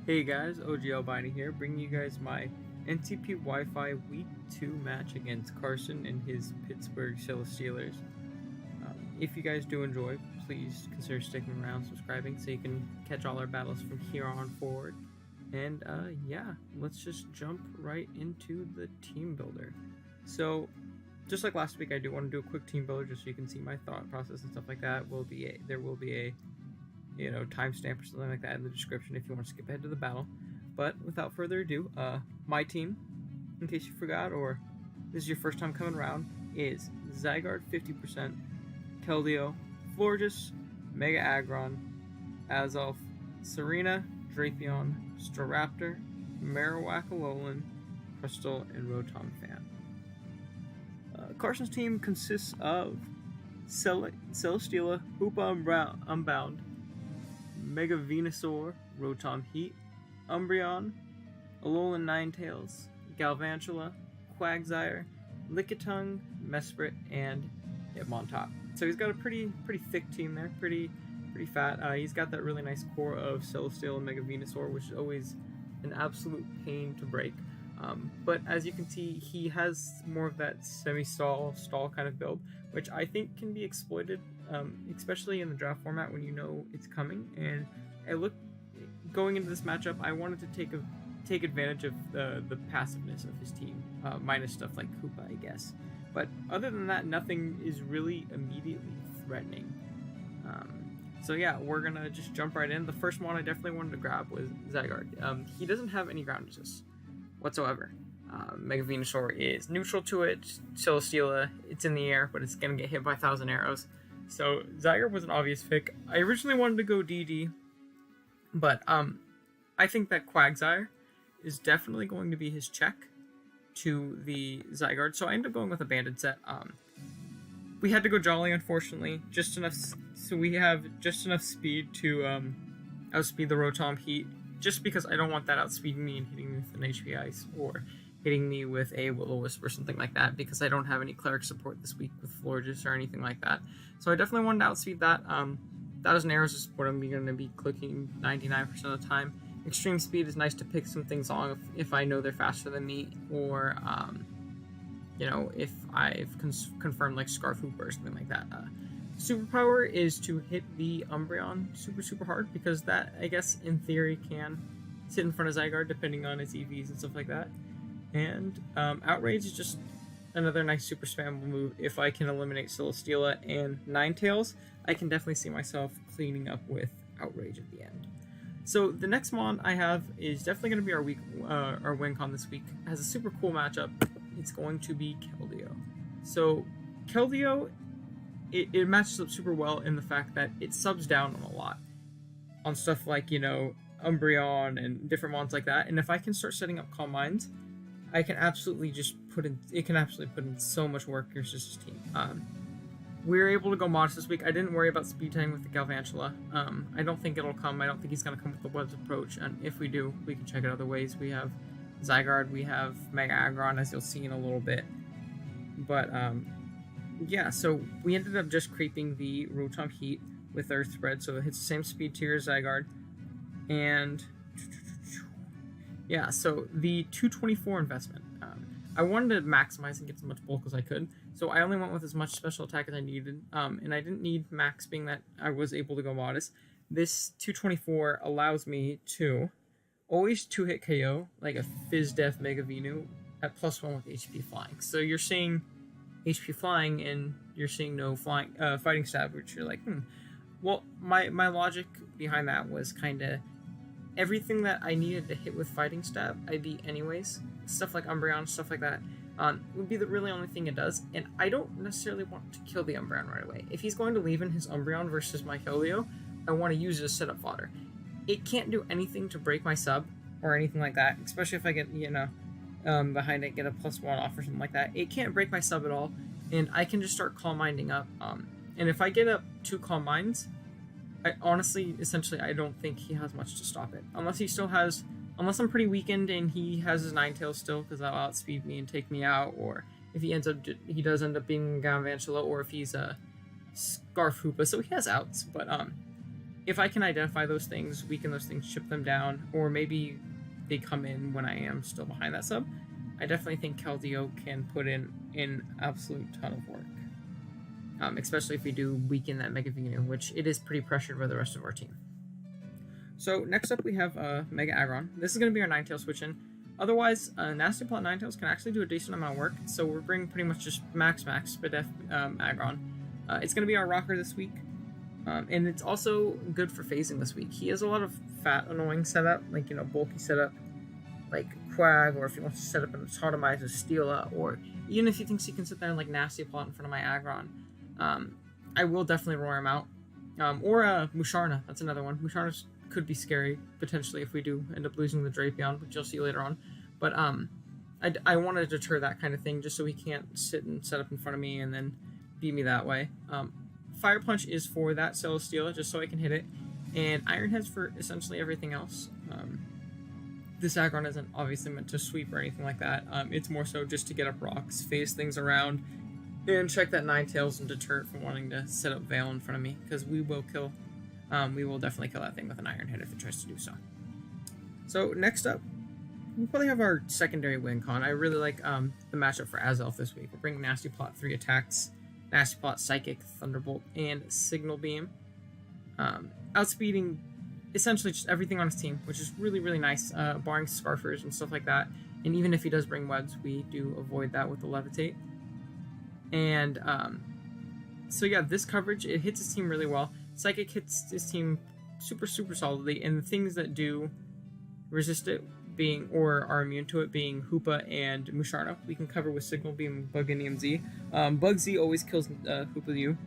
Hey guys, OG Albini here, bringing you guys my NCP Wi-Fi Week 2 match against Carson and his Pittsburgh Celesteelers. If you guys do enjoy, please consider sticking around, subscribing, so you can catch all our battles from here on forward. And yeah, let's just jump right into the team builder. So, just like last week, I do want to do a quick team builder just so you can see my thought process and stuff like that. There will be a timestamp or something like that in the description if you want to skip ahead to the battle. But without further ado, my team, in case you forgot or this is your first time coming around, is Zygarde 50%, Keldeo, Florges, Mega Aggron, Azelf, Serena, Drapion, Staraptor, Marowak Alolan, Crystal, and Rotom Fan. Carson's team consists of Celesteela, Hoopa Unbound, Mega Venusaur, Rotom Heat, Umbreon, Alolan Ninetales, Galvantula, Quagsire, Lickitung, Mesprit, and Hitmontop. So he's got a pretty thick team there, pretty fat. He's got that really nice core of Celesteela and Mega Venusaur, which is always an absolute pain to break. But as you can see, he has more of that semi-stall kind of build, which I think can be exploited, especially in the draft format when you know it's coming. And going into this matchup, I wanted to take advantage of the passiveness of his team, minus stuff like Koopa, I guess. But other than that, nothing is really immediately threatening. So yeah, we're gonna just jump right in. The first one I definitely wanted to grab was Zygarde. He doesn't have any ground resist whatsoever. Mega Venusaur is neutral to it. Celesteela, it's in the air, but it's gonna get hit by 1,000 arrows. So Zygarde was an obvious pick. I originally wanted to go DD, but I think that Quagsire is definitely going to be his check to the Zygarde. So I ended up going with a Banded set. We had to go Jolly, unfortunately, just enough. So we have just enough speed to outspeed the Rotom Heat. Just because I don't want that outspeeding me and hitting me with an HP Ice or hitting me with a Will-O-Wisp or something like that, because I don't have any Cleric support this week with Florges or anything like that. So I definitely wanted to outspeed that. 1,000 arrows is what I'm going to be clicking 99% of the time. Extreme speed is nice to pick some things on if I know they're faster than me, or if I've confirmed like Scarf Hoop or something like that. Superpower is to hit the Umbreon super hard, because that, I guess, in theory can sit in front of Zygarde depending on its EVs and stuff like that. And Outrage is just another nice super spammable move. If I can eliminate Celesteela and Ninetales, I can definitely see myself cleaning up with Outrage at the end. So the next mon I have is definitely going to be our win con this week. It has a super cool matchup. It's going to be Keldeo. So Keldeo, it matches up super well in the fact that it subs down on a lot on stuff like, Umbreon and different mons like that. And if I can start setting up Calm Minds, I can absolutely just put in so much work versus his team. We were able to go Modest this week. I didn't worry about speed time with the Galvantula. I don't think it'll come. I don't think he's going to come with the Webs approach. And if we do, we can check it other ways. We have Zygarde, we have Mega Aggron, as you'll see in a little bit. But, yeah, so we ended up just creeping the Rotom Heat with Earth Spread, so it hits the same speed to your Zygarde. And yeah, so the 224 investment. I wanted to maximize and get as much bulk as I could, so I only went with as much special attack as I needed, and I didn't need max, being that I was able to go Modest. This 224 allows me to always 2-hit KO, like a Fizz Def Mega Venu, at +1 with HP Flying. So you're seeing HP Flying and you're seeing no flying Fighting Stab, which you're like, Well, my logic behind that was kind of everything that I needed to hit with Fighting Stab, I beat anyways. Stuff like Umbreon, stuff like that, would be the really only thing it does. And I don't necessarily want to kill the Umbreon right away. If he's going to leave in his Umbreon versus my Keldeo, I want to use it as setup fodder. It can't do anything to break my sub or anything like that, especially if I get, behind it, get a +1 off or something like that. It can't break my sub at all, and I can just start Calm Minding up. And if I get up 2 Calm Minds, I don't think he has much to stop it. Unless I'm pretty weakened and he has his Ninetales still, because that'll outspeed me and take me out, or if he does end up being Galvantula, or if he's a Scarf Hoopa, so he has outs. But if I can identify those things, weaken those things, chip them down, or maybe they come in when I am still behind that sub, I definitely think Keldeo can put in an absolute ton of work. Especially if we do weaken that Mega Venu, which it is pretty pressured by the rest of our team. So next up we have Mega Aggron. This is going to be our Ninetales switch in. Otherwise, Nasty Plot Ninetales can actually do a decent amount of work, so we're bringing pretty much just max Spadef Aggron. It's going to be our rocker this week, and it's also good for phasing this week. He has a lot of fat, annoying setup, like, you know, bulky setup, like Quag, or if he wants to set up an Autotomize or Steela, or even if he thinks he can sit there and like Nasty Plot in front of my Aggron. I will definitely roar him out. Or Musharna, that's another one. Musharna could be scary, potentially, if we do end up losing the Drapion, which you'll see later on. But I want to deter that kind of thing, just so he can't sit and set up in front of me and then beat me that way. Fire Punch is for that Celesteela, just so I can hit it. And Iron Head's for essentially everything else. This Aggron isn't obviously meant to sweep or anything like that. It's more so just to get up rocks, phase things around, and check that Ninetales and deter it from wanting to set up Veil in front of me, because we will kill. We will definitely kill that thing with an Iron Head if it tries to do so. So next up, we probably have our secondary win con. I really like the matchup for Azelf this week. We're bringing Nasty Plot 3 attacks, Nasty Plot Psychic, Thunderbolt, and Signal Beam. Outspeeding essentially just everything on his team, which is really, really nice, barring Scarfers and stuff like that. And even if he does bring webs, we do avoid that with the Levitate. And so yeah, this coverage, it hits his team really well. Psychic hits his team super, super solidly, and the things that do resist it being, or are immune to it, being Hoopa and Musharna, we can cover with Signal Beam, Bug, and EMZ. Bug Z always kills Hoopa U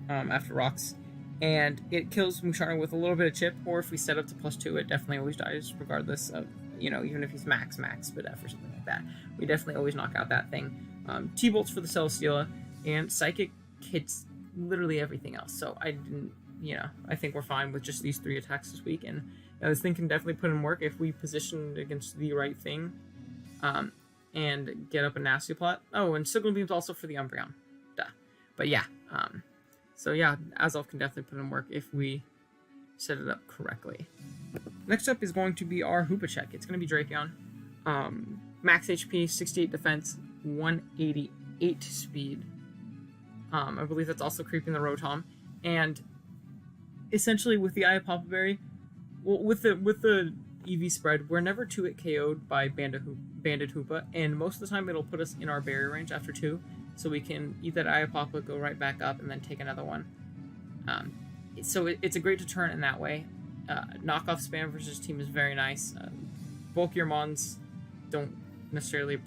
after rocks, and it kills Musharna with a little bit of chip, or if we set up to +2, it definitely always dies, regardless of, you know, even if he's max Spadef or something like that. We definitely always knock out that thing. T-Bolts for the Celesteela, and Psychic hits literally everything else. So I didn't, you know, I think we're fine with just these 3 attacks this week, and this thing can definitely put in work if we position against the right thing, and get up a Nasty Plot. Oh, and Signal Beam's also for the Umbreon. Duh. But yeah, so yeah, Azelf can definitely put in work if we set it up correctly. Next up is going to be our Hoopa check. It's going to be Drapion. Max HP, 68 defense, 188 speed. I believe that's also creeping the Rotom. And essentially with the Eye of Papa Berry, well, with the EV spread, we're never 2-hit KO'd by Banded Hoopa, and most of the time it'll put us in our barrier range after 2, so we can eat that Eye of Papa, go right back up, and then take another one. So it's a great deterrent in that way. Knockoff spam versus team is very nice. Bulkier Mons don't necessarily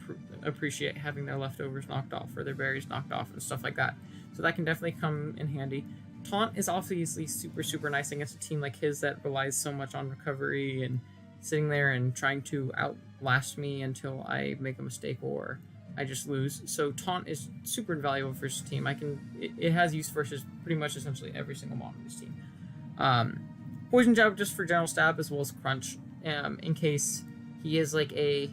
appreciate having their leftovers knocked off or their berries knocked off and stuff like that. So that can definitely come in handy. Taunt is obviously super, super nice against a team like his that relies so much on recovery and sitting there and trying to outlast me until I make a mistake or I just lose. So Taunt is super invaluable for his team. It has use versus pretty much essentially every single mon on this team. Poison Jab just for general stab, as well as Crunch, in case he is like a,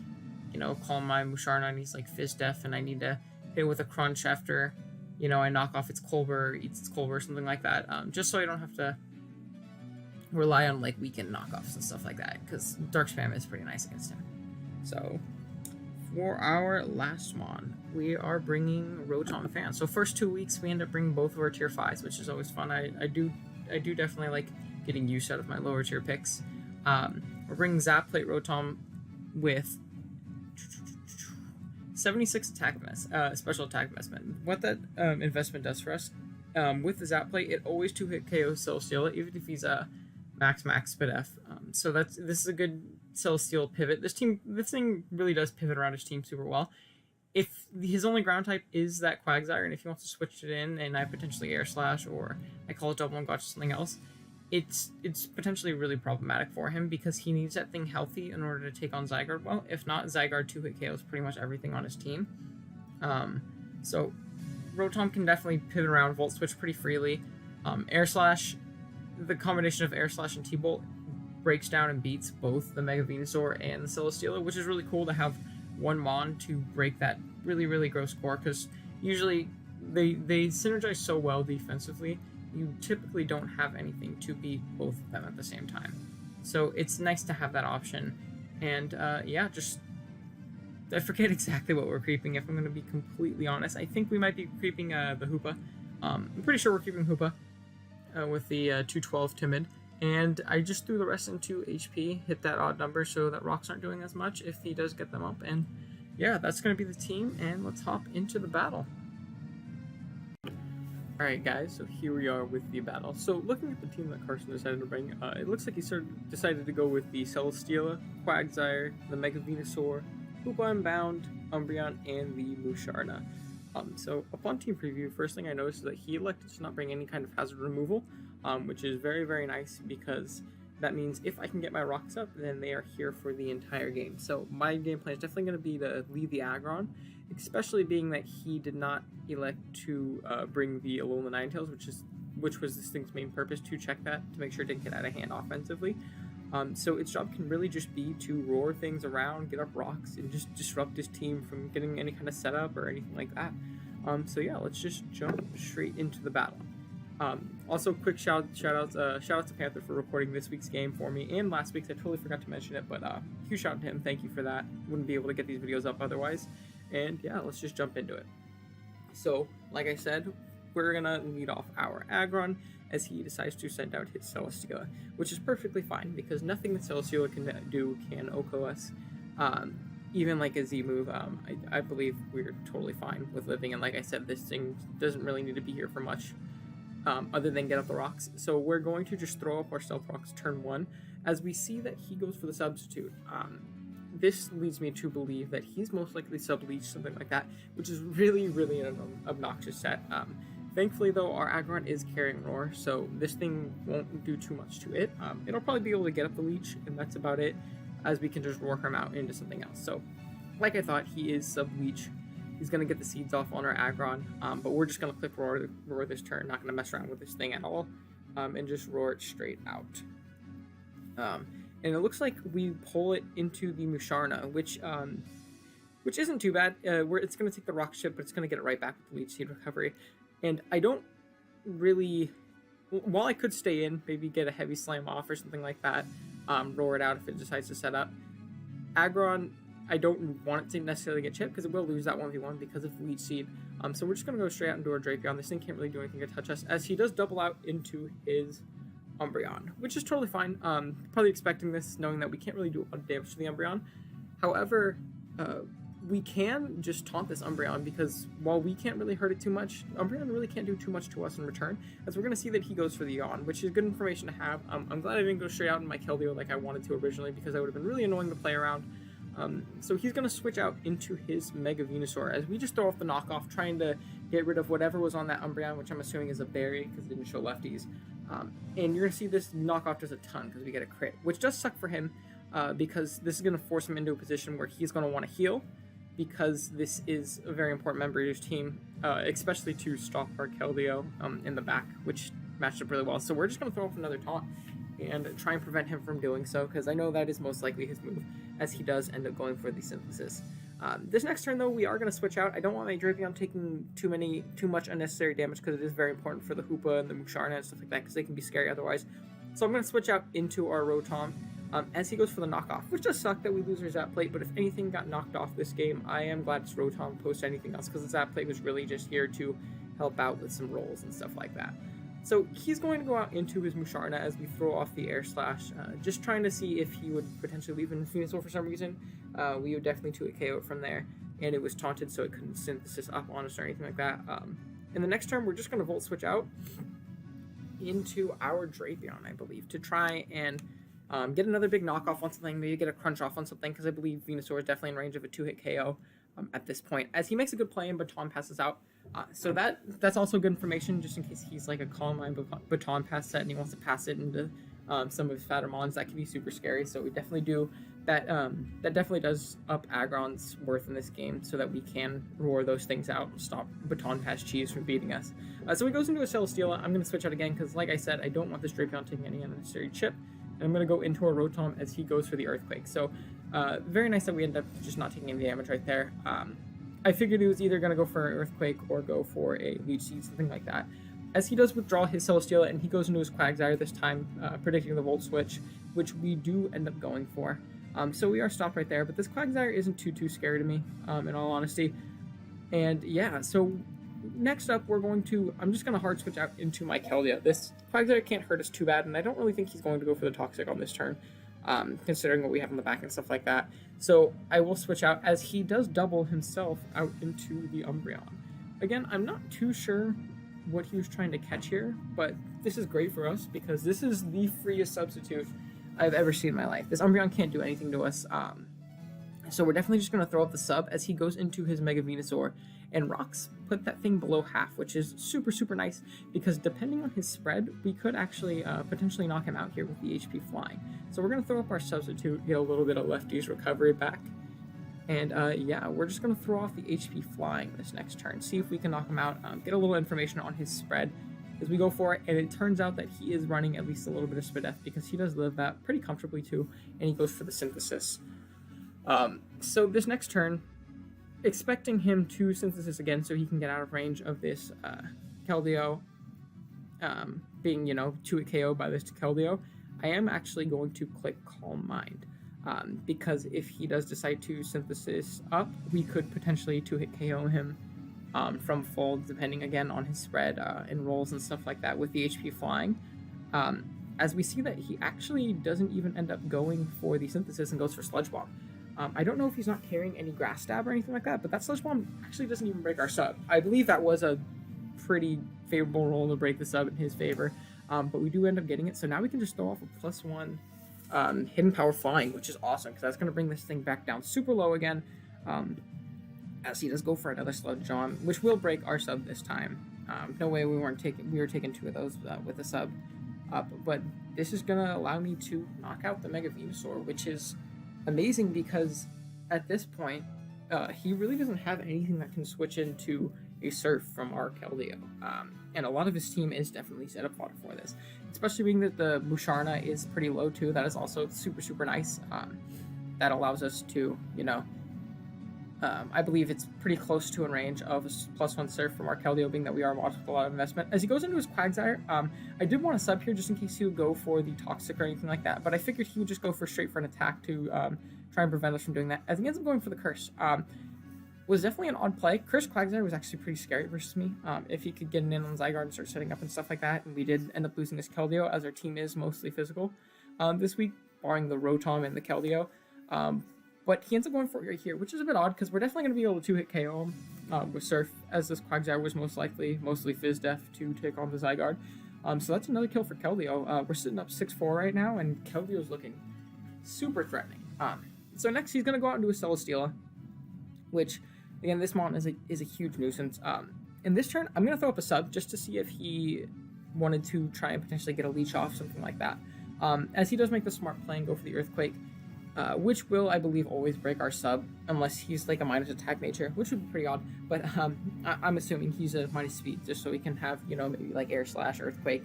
you know, call my Musharna and he's like Fizz Def and I need to hit it with a Crunch after, you know, I knock off its Colbur, eats its Colbur, something like that, just so I don't have to rely on like weekend knockoffs and stuff like that, because Dark Spam is pretty nice against him. So for our last mon, we are bringing Rotom Fan. So first 2 weeks we end up bringing both of our tier 5s, which is always fun. I do definitely like getting use out of my lower tier picks. We're bringing Zap Plate Rotom with 76 special attack investment. What that investment does for us, with the Zap Plate, it always 2-hit KO Celesteela, even if he's a max Spadef. So this is a good Celesteal pivot. This thing really does pivot around his team super well. If his only ground type is that Quagsire, and if he wants to switch it in, and I potentially Air Slash or I call it double and gotcha something else, it's potentially really problematic for him because he needs that thing healthy in order to take on Zygarde well. If not, Zygarde 2-hit KOs pretty much everything on his team. So Rotom can definitely pivot around, Volt Switch pretty freely. Air Slash, the combination of Air Slash and T-Bolt breaks down and beats both the Mega Venusaur and the Celesteela, which is really cool to have one Mon to break that really, really gross score, because usually they synergize so well defensively you typically don't have anything to beat both of them at the same time. So it's nice to have that option. And yeah, just I forget exactly what we're creeping, if I'm going to be completely honest. I think we might be creeping the Hoopa. I'm pretty sure we're keeping Hoopa with the 212 Timid. And I just threw the rest into HP, hit that odd number so that rocks aren't doing as much if he does get them up. And yeah, that's going to be the team, and let's hop into the battle. Alright guys, so here we are with the battle. So looking at the team that Carson decided to bring, it looks like he decided to go with the Celesteela, Quagsire, the Mega Venusaur, Hoopa Unbound, Umbreon, and the Musharna. So upon team preview, first thing I noticed is that he elected to not bring any kind of hazard removal, which is very, very nice, because that means if I can get my rocks up, then they are here for the entire game. So my game plan is definitely going to be to leave the Aggron, especially being that he did not elect to bring the Alolan Ninetales, which was this thing's main purpose, to check that, to make sure it didn't get out of hand offensively. So its job can really just be to roar things around, get up rocks, and just disrupt his team from getting any kind of setup or anything like that. So yeah, let's just jump straight into the battle. Also, quick shout out to Panther for recording this week's game for me, and last week's. I totally forgot to mention it, but huge shout out to him. Thank you for that. Wouldn't be able to get these videos up otherwise. And yeah, let's just jump into it. So, like I said, we're gonna lead off our Aggron as he decides to send out his Celesteela, which is perfectly fine because nothing that Celesteela can do can OHKO us. Even like a Z move, I believe we're totally fine with living. And like I said, this thing doesn't really need to be here for much. Other than get up the rocks. So we're going to just throw up our Stealth Rocks turn 1, as we see that he goes for the Substitute. This leads me to believe that he's most likely Sub-Leech, something like that, which is really, really an obnoxious set. Thankfully, though, our Aggron is carrying Roar, so this thing won't do too much to it. It'll probably be able to get up the Leech, and that's about it, as we can just roar him out into something else. So, like I thought, he is Sub-Leech. He's going to get the seeds off on our Aggron, but we're just going to click roar this turn, not going to mess around with this thing at all, and just roar it straight out. And it looks like we pull it into the Musharna, which isn't too bad. It's going to take the rock chip, but it's going to get it right back with the Leech Seed recovery. And I don't really, while I could stay in, maybe get a heavy slam off or something like that, roar it out if it decides to set up. Aggron, I don't want it to necessarily get chipped because it will lose that 1v1 because of the Leech Seed. So we're just going to go straight out and do our Drapion. This thing can't really do anything to touch us, as he does double out into his Umbreon, which is totally fine. Probably expecting this, knowing that we can't really do a lot of damage to the Umbreon. However, we can just taunt this Umbreon, because while we can't really hurt it too much, Umbreon really can't do too much to us in return, as we're going to see that he goes for the Yawn, which is good information to have. I'm glad I didn't go straight out in my Keldeo like I wanted to originally, because that would have been really annoying to play around. So he's going to switch out into his Mega Venusaur, as we just throw off the knockoff, trying to get rid of whatever was on that Umbreon, which I'm assuming is a berry, because it didn't show lefties. And you're going to see this knockoff does a ton, because we get a crit, which does suck for him, because this is going to force him into a position where he's going to want to heal, because this is a very important member of his team, especially to stop our Keldeo in the back, which matched up really well. So we're just going to throw off another taunt and try and prevent him from doing so, because I know that is most likely his move, as he does end up going for the Synthesis. This next turn, though, we are going to switch out. I don't want my Drapion taking too much unnecessary damage, because it is very important for the Hoopa and the Musharna and stuff like that, because they can be scary otherwise. So I'm going to switch out into our Rotom, as he goes for the knockoff, which does suck that we lose our Zap Plate, but if anything got knocked off this game, I am glad it's Rotom opposed to anything else, because the Zap Plate was really just here to help out with some rolls and stuff like that. So he's going to go out into his Musharna as we throw off the Air Slash, just trying to see if he would potentially leave in Venusaur for some reason. We would definitely 2-hit KO it from there, and it was taunted, so it couldn't Synthesis up on us or anything like that. In the next turn, we're just going to Volt Switch out into our Drapion, I believe, to try and get another big knockoff on something, maybe get a crunch off on something, because I believe Venusaur is definitely in range of a 2-hit KO at this point, as he makes a good play and Baton passes out. So that's also good information, just in case he's like a Calm Mind Baton pass set and he wants to pass it into some of his fatter mons. That can be super scary, so we definitely do that. That definitely does up Aggron's worth in this game, so that we can roar those things out and stop Baton Pass Cheese from beating us. So he goes into a Celesteela. I'm going to switch out again, because like I said, I don't want this Drapion taking any unnecessary chip. And I'm going to go into a Rotom as he goes for the Earthquake. So very nice that we end up just not taking any damage right there. I figured he was either going to go for an Earthquake or go for a Leech Seed, something like that. as he does withdraw his Celesteela and he goes into his Quagsire this time, predicting the Volt Switch, which we do end up going for. So we are stopped right there, but this Quagsire isn't too scary to me, in all honesty. And yeah, so next up I'm just going to hard switch out into my Keldeo. This Quagsire can't hurt us too bad, and I don't really think he's going to go for the Toxic on this turn, considering what we have on the back and stuff like that. So I will switch out, as he does double himself out into the Umbreon. Again, I'm not too sure what he was trying to catch here, but this is great for us because this is the freest substitute I've ever seen in my life. This Umbreon can't do anything to us, so we're definitely just going to throw up the sub as he goes into his Mega Venusaur, and rocks put that thing below half, which is super nice, because depending on his spread, we could actually potentially knock him out here with the HP flying. So we're going to throw up our substitute, get a little bit of lefty's recovery back, and yeah, we're just going to throw off the HP flying this next turn, see if we can knock him out, get a little information on his spread as we go for it, and it turns out that he is running at least a little bit of Spadef, because he does live that pretty comfortably too, and he goes for the Synthesis. So this next turn, expecting him to Synthesis again so he can get out of range of this Keldeo, being, 2-hit KO by this Keldeo, I am actually going to click Calm Mind, because if he does decide to Synthesis up, we could potentially 2-hit KO him from full, depending again on his spread and rolls and stuff like that with the HP flying. As we see that he actually doesn't even end up going for the Synthesis and goes for Sludge Bomb. I don't know if he's not carrying any Grass Stab or anything like that, but that Sludge Bomb actually doesn't even break our sub. I believe that was a pretty favorable roll to break the sub in his favor, but we do end up getting it. So now we can just throw off a +1 Hidden Power Flying, which is awesome, because that's going to bring this thing back down super low again, as he does go for another Sludge Bomb, which will break our sub this time. No way we were taking 2 of those with the sub up, but this is going to allow me to knock out the Mega Venusaur, which is amazing, because at this point he really doesn't have anything that can switch into a Surf from our Keldeo, and a lot of his team is definitely set up for this, especially being that the Musharna is pretty low too. That is also super nice. That allows us to, I believe it's pretty close to in range of a +1 Surf from our Keldeo, being that we are watching with a lot of investment. As he goes into his Quagsire, I did want to sub here just in case he would go for the Toxic or anything like that, but I figured he would just go straight for an attack to try and prevent us from doing that, as he ends up going for the Curse. Was definitely an odd play. Curse Quagsire was actually pretty scary versus me. If he could get an in on Zygarde and start setting up and stuff like that, and we did end up losing this Keldeo, as our team is mostly physical this week, barring the Rotom and the Keldeo. But he ends up going for it right here, which is a bit odd, because we're definitely going to be able to 2-hit KO him with Surf, as this Quagsire was mostly Fizz Def to take on the Zygarde. So that's another kill for Keldeo. We're sitting up 6-4 right now, and Keldeo's looking super threatening. So next he's going to go out and do a Celesteela, which, again, this Mon is a huge nuisance. In this turn, I'm going to throw up a sub just to see if he wanted to try and potentially get a leech off, something like that. As he does make the smart play and go for the Earthquake, which will, I believe, always break our sub, unless he's like a minus attack nature, which would be pretty odd, but I'm assuming he's a minus speed, just so he can have, maybe like Air Slash, Earthquake,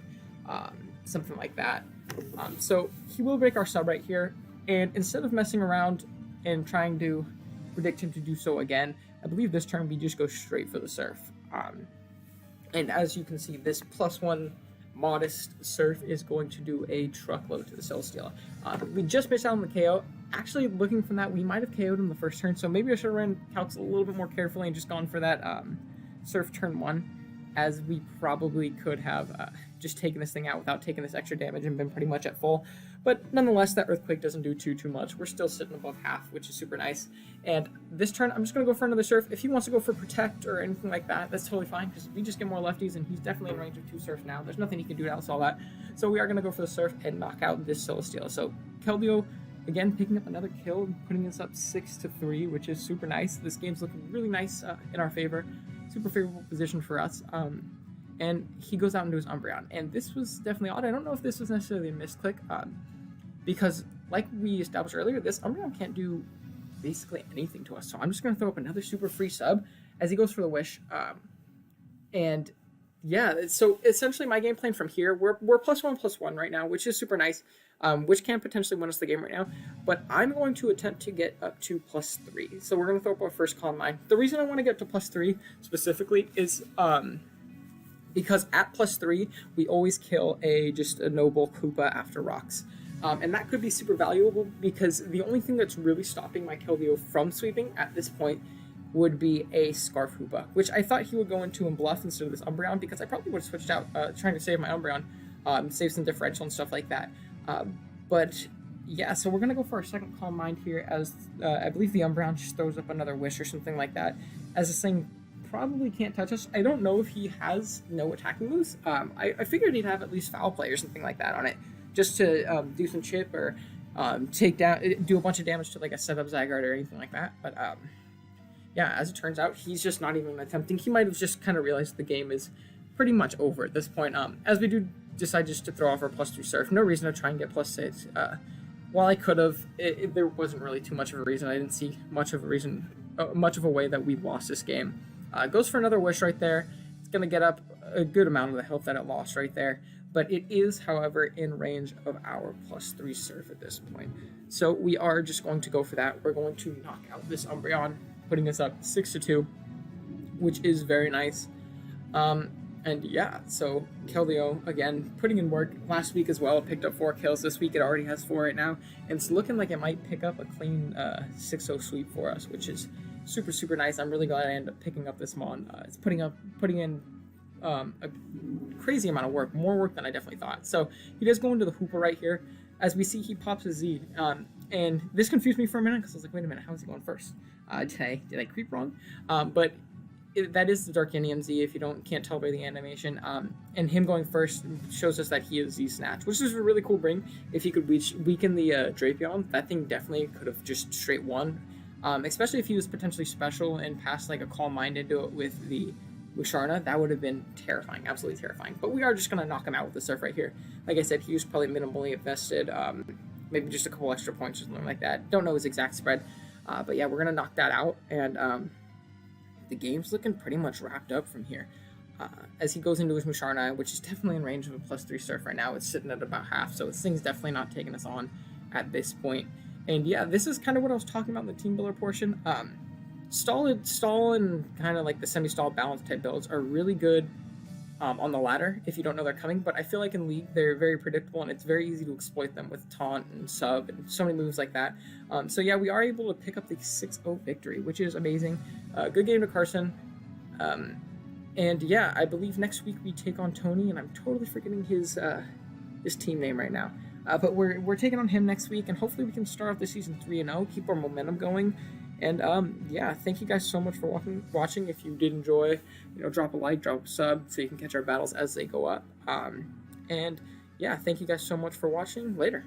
something like that. So he will break our sub right here, and instead of messing around and trying to predict him to do so again, I believe this turn we just go straight for the Surf. And as you can see, this +1 modest Surf is going to do a truckload to the Celesteela. We just missed out on the KO. Actually, looking from that, we might have KO'd him the first turn, so maybe I should have ran calcs a little bit more carefully and just gone for that Surf turn 1, as we probably could have just taken this thing out without taking this extra damage and been pretty much at full. But nonetheless, that Earthquake doesn't do too much. We're still sitting above half, which is super nice. And this turn, I'm just going to go for another Surf. If he wants to go for Protect or anything like that, that's totally fine, because we just get more lefties, and he's definitely in range of 2 Surfs now. There's nothing he can do to outsell all that. So we are going to go for the Surf and knock out this Celesteela. So Keldeo, again, picking up another kill and putting us up 6-3, which is super nice. This game's looking really nice in our favor. Super favorable position for us. And he goes out into his Umbreon. And this was definitely odd. I don't know if this was necessarily a misclick, because like we established earlier, this Umbreon can't do basically anything to us. So I'm just going to throw up another super free sub as he goes for the Wish. And yeah, so essentially my game plan from here, we're +1/+1 right now, which is super nice, which can potentially win us the game right now. But I'm going to attempt to get up to +3. So we're going to throw up our first Calm Mind. The reason I want to get to +3 specifically is because at +3 we always kill just a noble Koopa after rocks. And that could be super valuable because the only thing that's really stopping my Keldeo from sweeping at this point would be a Scarf Hoopa, which I thought he would go into and bluff instead of this Umbreon, because I probably would have switched out trying to save my Umbreon, save some differential and stuff like that. But yeah, so we're going to go for our second Calm Mind here, as I believe the Umbreon just throws up another Wish or something like that, as this thing probably can't touch us. I don't know if he has no attacking moves. I figured he'd have at least Foul Play or something like that on it, just to do some chip or do a bunch of damage to like a setup Zygarde or anything like that. But yeah, as it turns out, he's just not even attempting. He might have just kind of realized the game is pretty much over at this point. As we do decide just to throw off our +3 Surf, no reason to try and get +6. While I could have, there wasn't really too much of a reason. I didn't see much of a reason, much of a way that we lost this game. Goes for another Wish right there. It's going to get up a good amount of the health that it lost right there. But it is, however, in range of our +3 Surf at this point. So we are just going to go for that. We're going to knock out this Umbreon, putting us up 6-2, which is very nice. And yeah, so Keldeo, again, putting in work. Last week as well, it picked up 4 kills. This week it already has 4 right now. And it's looking like it might pick up a clean 6-0 sweep for us, which is super, super nice. I'm really glad I ended up picking up this Mon. It's putting in a crazy amount of work, more work than I definitely thought. So he does go into the Hoopa right here. As we see, he pops a Z. And this confused me for a minute, because I was like, wait a minute, how is he going first? Did I creep wrong? But that is the Dark Indian Z, if you can't tell by the animation. And him going first shows us that he is Z Snatch, which is a really cool bring. If he could weaken the Drapion, that thing definitely could have just straight won. Especially if he was potentially special and passed like a Calm Mind into it with the Musharna, that would have been terrifying, absolutely terrifying. But we are just going to knock him out with the Surf right here. Like I said, he was probably minimally invested, maybe just a couple extra points or something like that. Don't know his exact spread. But yeah, we're going to knock that out, and the game's looking pretty much wrapped up from here. As he goes into his Musharna, which is definitely in range of a +3 Surf right now. It's sitting at about half, so this thing's definitely not taking us on at this point. And yeah, this is kind of what I was talking about in the team builder portion. Stall and kind of like the semi-stall balance type builds are really good on the ladder if you don't know they're coming, but I feel like in League they're very predictable, and it's very easy to exploit them with Taunt and Sub and so many moves like that. So yeah, we are able to pick up the 6-0 victory, which is amazing. Good game to Carson. And yeah, I believe next week we take on Tony, and I'm totally forgetting his team name right now. But we're taking on him next week, and hopefully we can start off the season 3-0, keep our momentum going. And yeah, thank you guys so much for watching. If you did enjoy, drop a like, drop a sub, so you can catch our battles as they go up. And yeah, thank you guys so much for watching. Later.